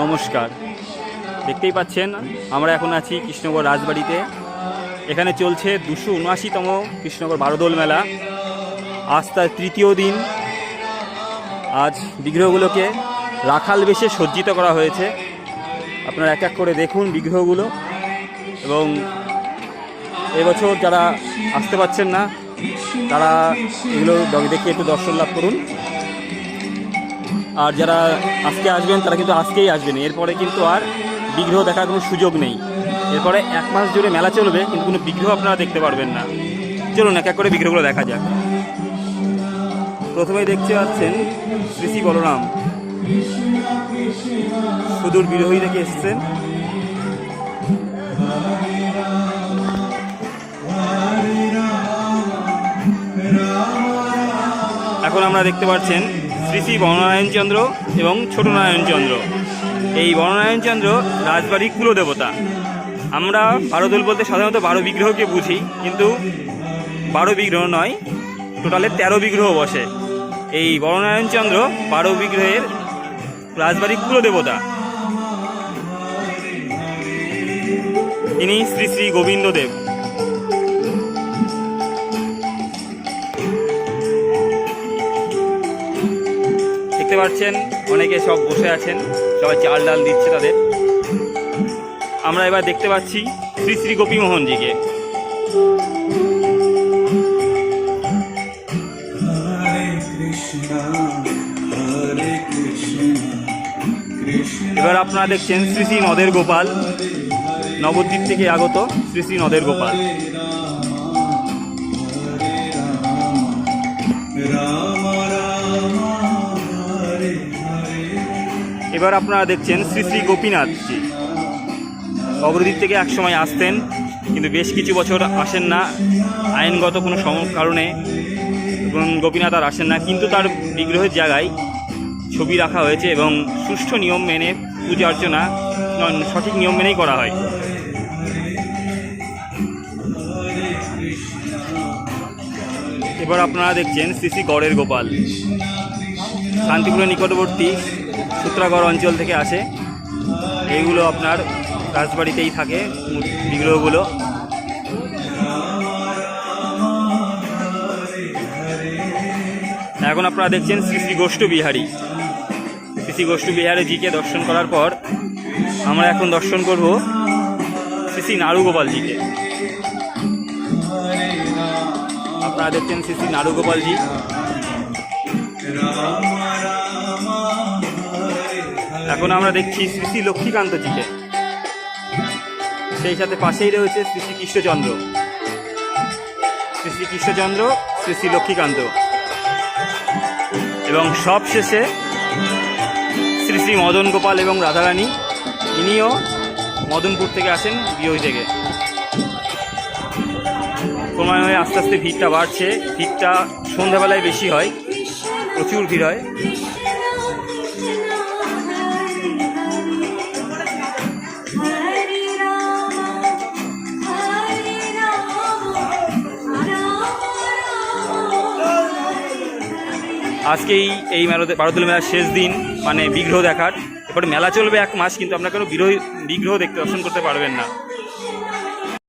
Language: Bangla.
নমস্কার, দেখতেই পাচ্ছেন আমরা এখন আছি কৃষ্ণনগর রাজবাড়িতে। এখানে চলছে 279তম কৃষ্ণনগর বারোদোল মেলা। আজ তার তৃতীয় দিন। আজ বিগ্রহগুলোকে রাখাল বেশে সজ্জিত করা হয়েছে। আপনারা এক এক করে দেখুন বিগ্রহগুলো, এবং এবছর যারা আসতে পারছেন না তারা এগুলো দেখে একটু দর্শন লাভ করুন। আর যারা আজকে আসবেন তারা কিন্তু আজকেই আসবেন, এরপরে কিন্তু আর বিগ্রহ দেখার কোনো সুযোগ নেই। এরপরে 1 মাস জুড়ে মেলা চলবে, কিন্তু কোনো বিগ্রহ আপনারা দেখতে পারবেন না। চলুন এক এক করে বিগ্রহগুলো দেখা যাক। প্রথমেই দেখতে পাচ্ছেন শ্রী শ্রী বলরাম, সুদূর বিরোহী থেকে এসছেন। এখন আমরা দেখতে পাচ্ছেন শ্রী শ্রী বননারায়ণচন্দ্র এবং ছোট নারায়ণচন্দ্র। এই বননারায়ণচন্দ্র রাজবাড়ির কুলদেবতা। আমরা বারোদোল বলতে সাধারণত 12 বিগ্রহকে বুঝি, কিন্তু 12 বিগ্রহ নয়, টোটালে 13 বিগ্রহ বসে। এই বননারায়ণচন্দ্র 12 বিগ্রহের রাজবাড়ির কুলদেবতা। ইনি শ্রী শ্রী গোবিন্দদেব। দেখতে পাচ্ছেন অনেকে সব বসে আছেন, সবাই চাল ডাল দিচ্ছে তাদের। আমরা এবার দেখতে পাচ্ছি শ্রী শ্রী গোপীমোহনজিকে। এবার আপনারা দেখছেন শ্রী শ্রী নদের গোপাল, নবদ্বীপ থেকে আগত শ্রী শ্রী নদের গোপাল। এবার আপনারা দেখছেন শ্রী শ্রী গোপীনাথজি। অগ্রদ্বীপ থেকে একসময় আসতেন, কিন্তু বেশ কিছু বছর আসেন না, আইনগত কোনো কারণে গোপীনাথ আর আসেন না। কিন্তু তার বিগ্রহের জায়গায় ছবি রাখা হয়েছে, এবং সুষ্ঠু নিয়ম মেনে পূজা অর্চনা সঠিক নিয়ম মেনেই করা হয়। এবার আপনারা দেখছেন শ্রী শ্রী গড়ের গোপাল, শান্তিপুরের নিকটবর্তী সূত্রাগড় অঞ্চল থেকে আসে। এইগুলো আপনার রাজবাড়িতেই থাকে বিগ্রহগুলো। এখন আপনারা দেখছেন শ্রী শ্রী গোষ্ঠবিহারী। শ্রী শ্রী গোষ্ঠবিহারীজিকে দর্শন করার পর আমরা এখন দর্শন করব শ্রী শ্রী নাড়ুগোপালজিকে। আপনারা দেখছেন শ্রী শ্রী নাড়ুগোপালজি। এখন আমরা দেখছি শ্রী শ্রী লক্ষ্মীকান্তজিকে। সেই সাথে পাশেই রয়েছে শ্রী শ্রী কৃষ্ণচন্দ্র, শ্রী শ্রী কৃষ্ণচন্দ্র, শ্রী শ্রী লক্ষ্মীকান্ত, এবং সবশেষে শ্রী শ্রী মদন গোপাল এবং রাধারানী। ইনিও মদনপুর থেকে আসেন, বিরোহী থেকে। ক্রমান্বয়ে আস্তে আস্তে ভিড়টা বাড়ছে। ভিড়টা সন্ধ্যাবেলায় বেশি হয়, প্রচুর ভিড় হয়। আজকেই এই বারোদোল মেলার শেষ দিন, মানে বিগ্রহ দেখার। এরপরে মেলা চলবে 1 মাস, কিন্তু আপনারা কোনো বিগ্রহ দেখতে দর্শন করতে পারবেন না।